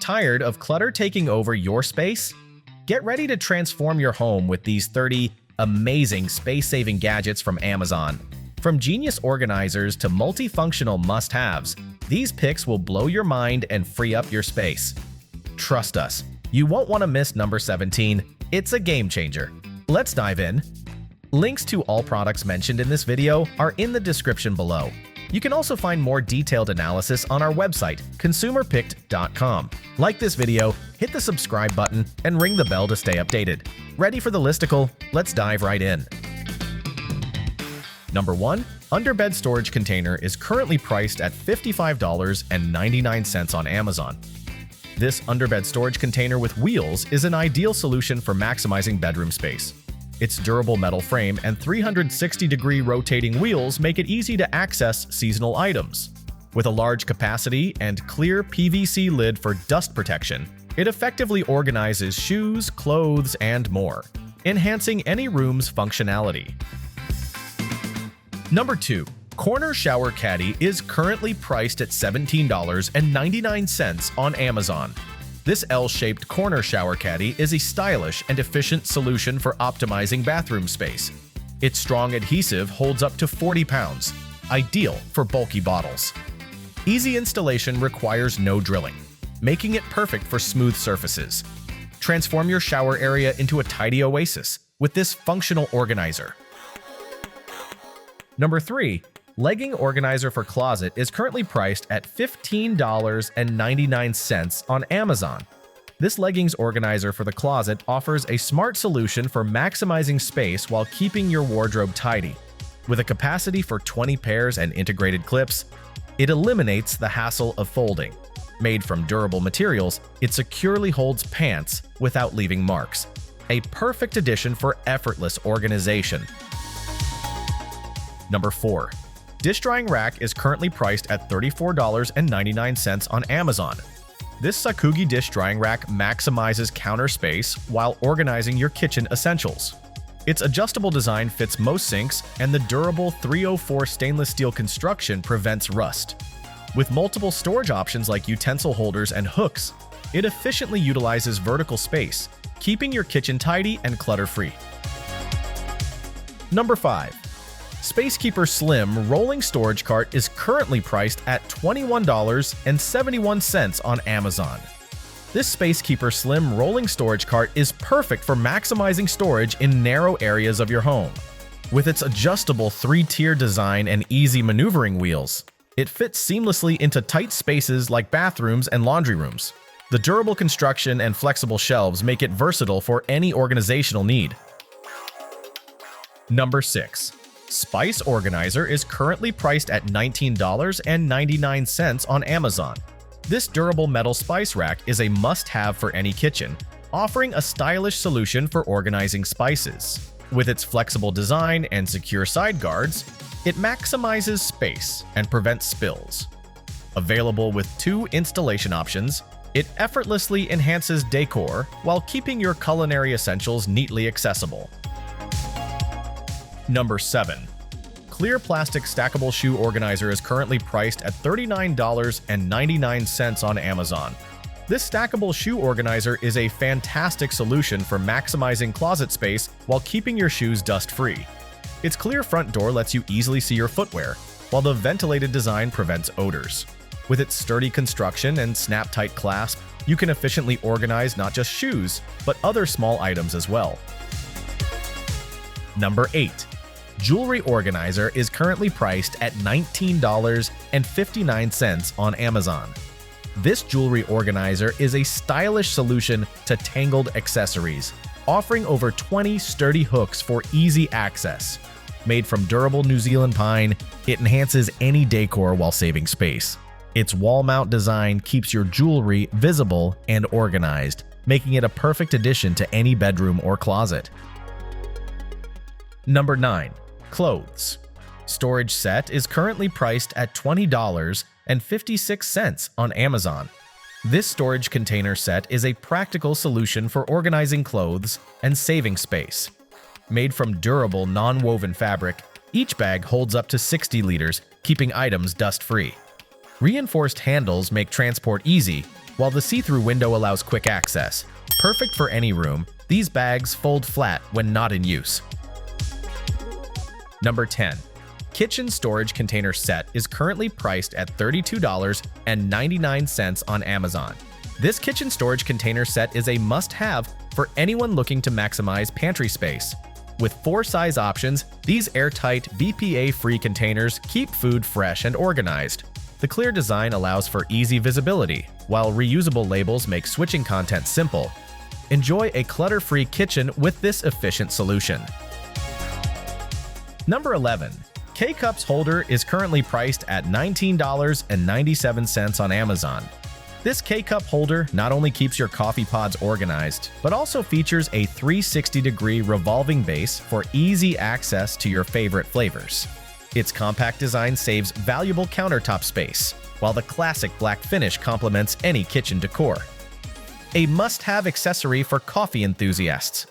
Tired of clutter taking over your space? Get ready to transform your home with these 30 amazing space-saving gadgets from Amazon. From genius organizers to multifunctional must-haves, these picks will blow your mind and free up your space. Trust us, you won't want to miss number 17. It's a game changer. Let's dive in. Links to all products mentioned in this video are in the description below. You can also find more detailed analysis on our website, consumerpicked.com. Like this video, hit the subscribe button, and ring the bell to stay updated. Ready for the listicle? Let's dive right in. Number 1. Underbed storage container is currently priced at $55.99 on Amazon. This underbed storage container with wheels is an ideal solution for maximizing bedroom space. Its durable metal frame and 360-degree rotating wheels make it easy to access seasonal items. With a large capacity and clear PVC lid for dust protection, it effectively organizes shoes, clothes, and more, enhancing any room's functionality. Number 2. Corner Shower Caddy is currently priced at $17.99 on Amazon. This L-shaped corner shower caddy is a stylish and efficient solution for optimizing bathroom space. Its strong adhesive holds up to 40 pounds, ideal for bulky bottles. Easy installation requires no drilling, making it perfect for smooth surfaces. Transform your shower area into a tidy oasis with this functional organizer. Number 3. Legging organizer for closet is currently priced at $15.99 on Amazon. This leggings organizer for the closet offers a smart solution for maximizing space while keeping your wardrobe tidy. With a capacity for 20 pairs and integrated clips, it eliminates the hassle of folding. Made from durable materials, it securely holds pants without leaving marks. A perfect addition for effortless organization. Number 4. Dish drying rack is currently priced at $34.99 on Amazon. This Sakugi dish drying rack maximizes counter space while organizing your kitchen essentials. Its adjustable design fits most sinks, and the durable 304 stainless steel construction prevents rust. With multiple storage options like utensil holders and hooks, it efficiently utilizes vertical space, keeping your kitchen tidy and clutter-free. Number 5. Spacekeeper Slim Rolling Storage Cart is currently priced at $21.71 on Amazon. This Spacekeeper Slim Rolling Storage Cart is perfect for maximizing storage in narrow areas of your home. With its adjustable 3-tier design and easy maneuvering wheels, it fits seamlessly into tight spaces like bathrooms and laundry rooms. The durable construction and flexible shelves make it versatile for any organizational need. Number 6. Spice Organizer is currently priced at $19.99 on Amazon. This durable metal spice rack is a must-have for any kitchen, offering a stylish solution for organizing spices. With its flexible design and secure side guards, it maximizes space and prevents spills. Available with 2 installation options, it effortlessly enhances decor while keeping your culinary essentials neatly accessible. Number 7. Clear plastic stackable shoe organizer is currently priced at $39.99 on Amazon. This stackable shoe organizer is a fantastic solution for maximizing closet space while keeping your shoes dust-free. Its clear front door lets you easily see your footwear, while the ventilated design prevents odors. With its sturdy construction and snap-tight clasp, you can efficiently organize not just shoes, but other small items as well. Number 8. Jewelry Organizer is currently priced at $19.59 on Amazon. This jewelry organizer is a stylish solution to tangled accessories, offering over 20 sturdy hooks for easy access. Made from durable New Zealand pine, it enhances any decor while saving space. Its wall mount design keeps your jewelry visible and organized, making it a perfect addition to any bedroom or closet. Number 9. Clothes. Storage set is currently priced at $20.56 on Amazon. This storage container set is a practical solution for organizing clothes and saving space. Made from durable non-woven fabric, each bag holds up to 60 liters, keeping items dust-free. Reinforced handles make transport easy, while the see-through window allows quick access. Perfect for any room, these bags fold flat when not in use. Number 10. Kitchen Storage Container Set is currently priced at $32.99 on Amazon. This kitchen storage container set is a must-have for anyone looking to maximize pantry space. With 4 size options, these airtight, BPA-free containers keep food fresh and organized. The clear design allows for easy visibility, while reusable labels make switching content simple. Enjoy a clutter-free kitchen with this efficient solution. Number 11. K-Cups holder is currently priced at $19.97 on Amazon. This K-Cup holder not only keeps your coffee pods organized, but also features a 360-degree revolving base for easy access to your favorite flavors. Its compact design saves valuable countertop space, while the classic black finish complements any kitchen decor. A must-have accessory for coffee enthusiasts.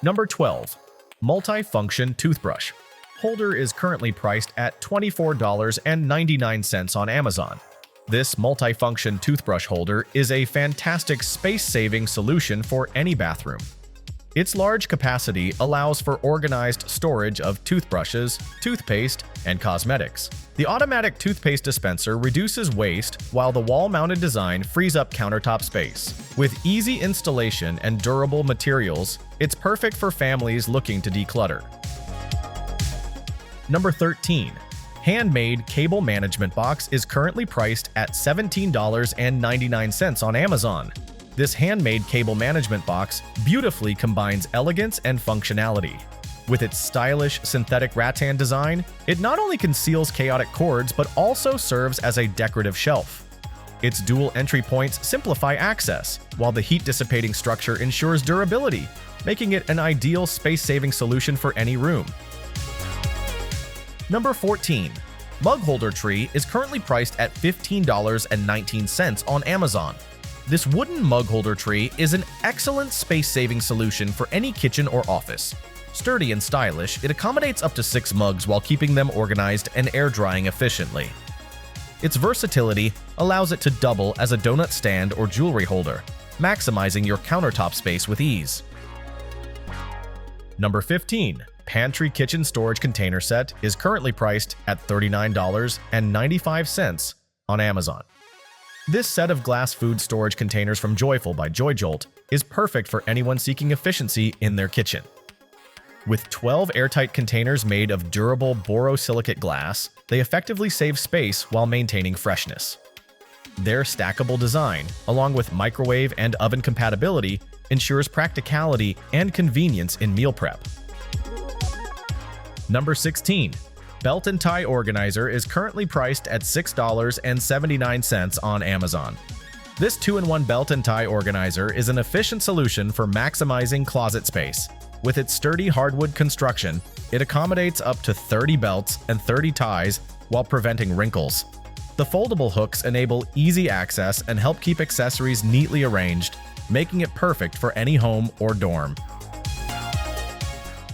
Number 12. Multi-function toothbrush. Holder is currently priced at $24.99 on Amazon. This multi-function toothbrush holder is a fantastic space-saving solution for any bathroom. Its large capacity allows for organized storage of toothbrushes, toothpaste, and cosmetics. The automatic toothpaste dispenser reduces waste, while the wall-mounted design frees up countertop space. With easy installation and durable materials, it's perfect for families looking to declutter. Number 13. Handmade Cable Management Box is currently priced at $17.99 on Amazon. This handmade cable management box beautifully combines elegance and functionality. With its stylish synthetic rattan design, it not only conceals chaotic cords but also serves as a decorative shelf. Its dual entry points simplify access, while the heat-dissipating structure ensures durability, making it an ideal space-saving solution for any room. Number 14. Mug Holder Tree is currently priced at $15.19 on Amazon. This wooden mug holder tree is an excellent space-saving solution for any kitchen or office. Sturdy and stylish, it accommodates up to 6 mugs while keeping them organized and air-drying efficiently. Its versatility allows it to double as a donut stand or jewelry holder, maximizing your countertop space with ease. Number 15. Pantry Kitchen Storage Container Set is currently priced at $39.95 on Amazon. This set of glass food storage containers from Joyful by JoyJolt is perfect for anyone seeking efficiency in their kitchen. With 12 airtight containers made of durable borosilicate glass, they effectively save space while maintaining freshness. Their stackable design, along with microwave and oven compatibility, ensures practicality and convenience in meal prep. Number 16. Belt and Tie Organizer is currently priced at $6.79 on Amazon. This 2-in-1 belt and tie organizer is an efficient solution for maximizing closet space. With its sturdy hardwood construction, it accommodates up to 30 belts and 30 ties while preventing wrinkles. The foldable hooks enable easy access and help keep accessories neatly arranged, making it perfect for any home or dorm.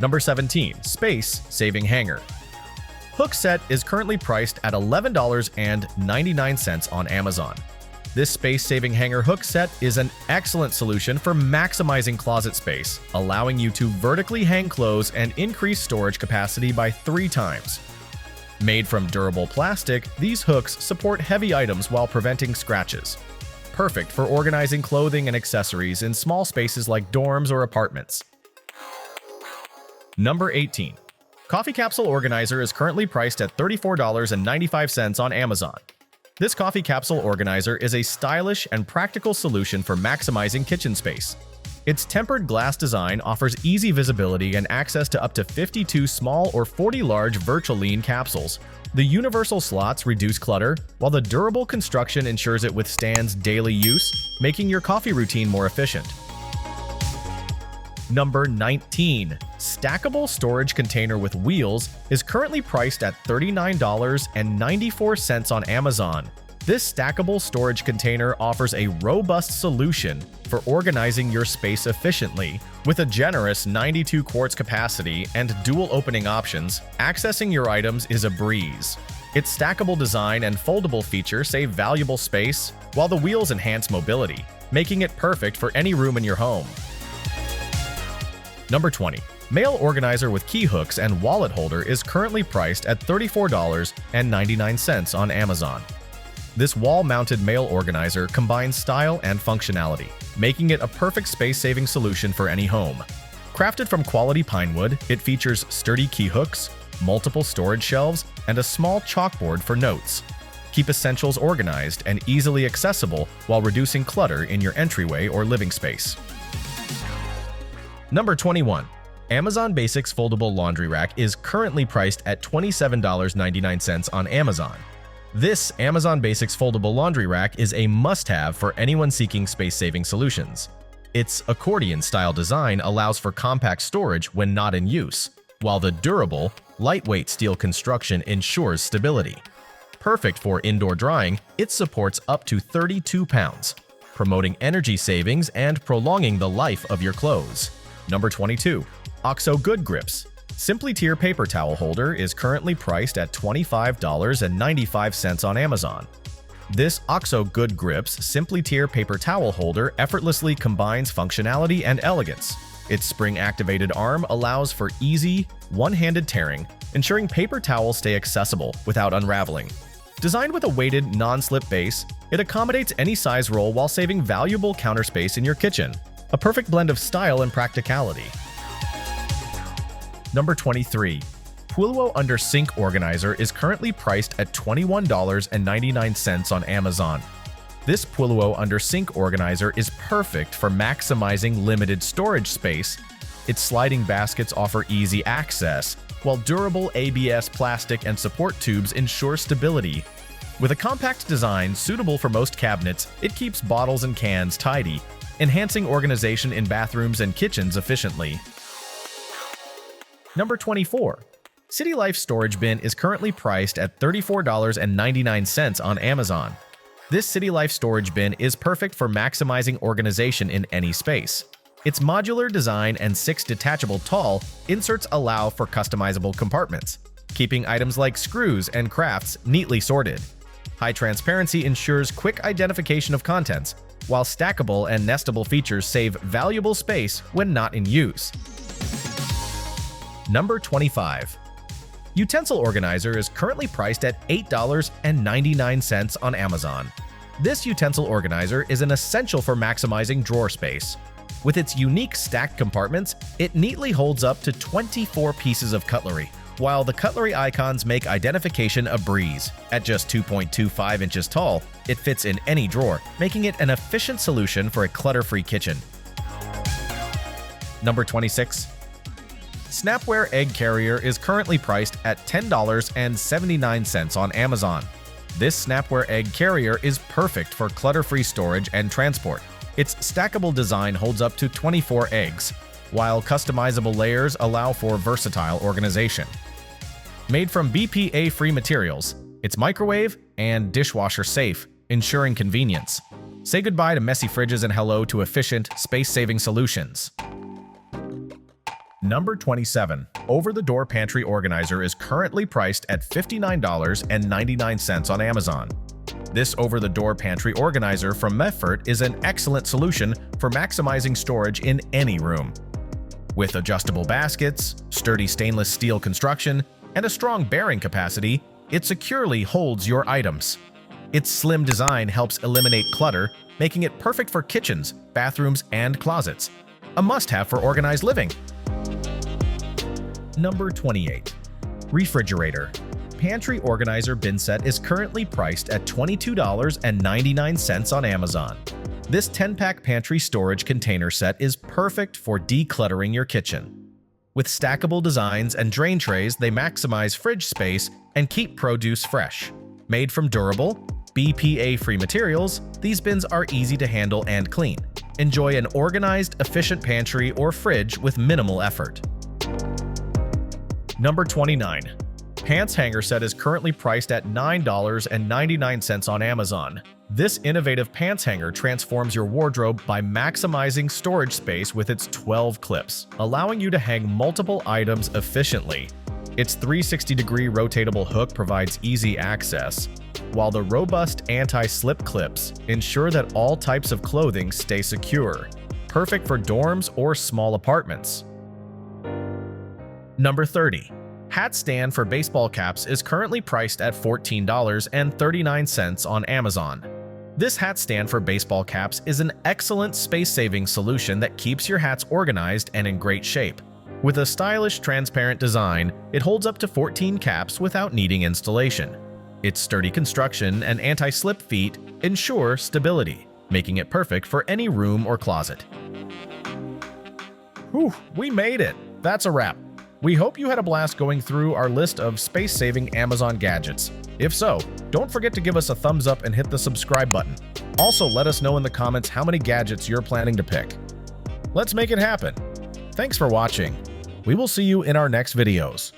Number 17. Space Saving Hanger. Hook set is currently priced at $11.99 on Amazon. This space-saving hanger hook set is an excellent solution for maximizing closet space, allowing you to vertically hang clothes and increase storage capacity by 3 times. Made from durable plastic, these hooks support heavy items while preventing scratches. Perfect for organizing clothing and accessories in small spaces like dorms or apartments. Number 18. Coffee Capsule Organizer is currently priced at $34.95 on Amazon. This coffee capsule organizer is a stylish and practical solution for maximizing kitchen space. Its tempered glass design offers easy visibility and access to up to 52 small or 40 large Virtualine capsules. The universal slots reduce clutter, while the durable construction ensures it withstands daily use, making your coffee routine more efficient. Number 19. Stackable Storage Container with Wheels is currently priced at $39.94 on Amazon. This stackable storage container offers a robust solution for organizing your space efficiently. With a generous 92 quarts capacity and dual opening options, accessing your items is a breeze. Its stackable design and foldable feature save valuable space, while the wheels enhance mobility, making it perfect for any room in your home. Number 20. Mail organizer with key hooks and wallet holder is currently priced at $34.99 on Amazon. This wall-mounted mail organizer combines style and functionality, making it a perfect space-saving solution for any home. Crafted from quality pine wood, it features sturdy key hooks, multiple storage shelves, and a small chalkboard for notes. Keep essentials organized and easily accessible while reducing clutter in your entryway or living space. Number 21. Amazon Basics Foldable Laundry Rack is currently priced at $27.99 on Amazon. This Amazon Basics Foldable Laundry Rack is a must-have for anyone seeking space-saving solutions. Its accordion-style design allows for compact storage when not in use, while the durable, lightweight steel construction ensures stability. Perfect for indoor drying, it supports up to 32 pounds, promoting energy savings and prolonging the life of your clothes. Number 22. OXO Good Grips Simply Tier Paper Towel Holder is currently priced at $25.95 on Amazon. This OXO Good Grips Simply Tier Paper Towel Holder effortlessly combines functionality and elegance. Its spring-activated arm allows for easy, one-handed tearing, ensuring paper towels stay accessible without unraveling. Designed with a weighted, non-slip base, it accommodates any size roll while saving valuable counter space in your kitchen. A perfect blend of style and practicality. Number 23. Pulwo Under Sink Organizer is currently priced at $21.99 on Amazon. This Pulwo Under Sink Organizer is perfect for maximizing limited storage space. Its sliding baskets offer easy access, while durable ABS plastic and support tubes ensure stability. With a compact design suitable for most cabinets, it keeps bottles and cans tidy, enhancing organization in bathrooms and kitchens efficiently. Number 24. City Life Storage Bin is currently priced at $34.99 on Amazon. This City Life Storage Bin is perfect for maximizing organization in any space. Its modular design and 6 detachable tall inserts allow for customizable compartments, keeping items like screws and crafts neatly sorted. High transparency ensures quick identification of contents, while stackable and nestable features save valuable space when not in use. Number 25. Utensil Organizer is currently priced at $8.99 on Amazon. This utensil organizer is an essential for maximizing drawer space. With its unique stacked compartments, it neatly holds up to 24 pieces of cutlery, while the cutlery icons make identification a breeze. At just 2.25 inches tall, it fits in any drawer, making it an efficient solution for a clutter-free kitchen. Number 26. Snapware Egg Carrier is currently priced at $10.79 on Amazon. This Snapware Egg Carrier is perfect for clutter-free storage and transport. Its stackable design holds up to 24 eggs, while customizable layers allow for versatile organization. Made from BPA-free materials, it's microwave and dishwasher safe, ensuring convenience. Say goodbye to messy fridges and hello to efficient, space-saving solutions. Number 27. Over-the-Door Pantry Organizer is currently priced at $59.99 on Amazon. This over-the-door pantry organizer from Meffert is an excellent solution for maximizing storage in any room. With adjustable baskets, sturdy stainless steel construction, and a strong bearing capacity, it securely holds your items. Its slim design helps eliminate clutter, making it perfect for kitchens, bathrooms, and closets. A must-have for organized living. Number 28. Refrigerator. Pantry Organizer Bin Set is currently priced at $22.99 on Amazon. This 10-pack pantry storage container set is perfect for decluttering your kitchen. With stackable designs and drain trays, they maximize fridge space and keep produce fresh. Made from durable, BPA-free materials, these bins are easy to handle and clean. Enjoy an organized, efficient pantry or fridge with minimal effort. Number 29. Pants Hanger Set is currently priced at $9.99 on Amazon. This innovative pants hanger transforms your wardrobe by maximizing storage space with its 12 clips, allowing you to hang multiple items efficiently. Its 360-degree rotatable hook provides easy access, while the robust anti-slip clips ensure that all types of clothing stay secure, perfect for dorms or small apartments. Number 30. Hat stand for baseball caps is currently priced at $14.39 on Amazon. This hat stand for baseball caps is an excellent space-saving solution that keeps your hats organized and in great shape. With a stylish, transparent design, it holds up to 14 caps without needing installation. Its sturdy construction and anti-slip feet ensure stability, making it perfect for any room or closet. Whew, we made it! That's a wrap. We hope you had a blast going through our list of space-saving Amazon gadgets. If so, don't forget to give us a thumbs up and hit the subscribe button. Also, let us know in the comments how many gadgets you're planning to pick. Let's make it happen. Thanks for watching. We will see you in our next videos.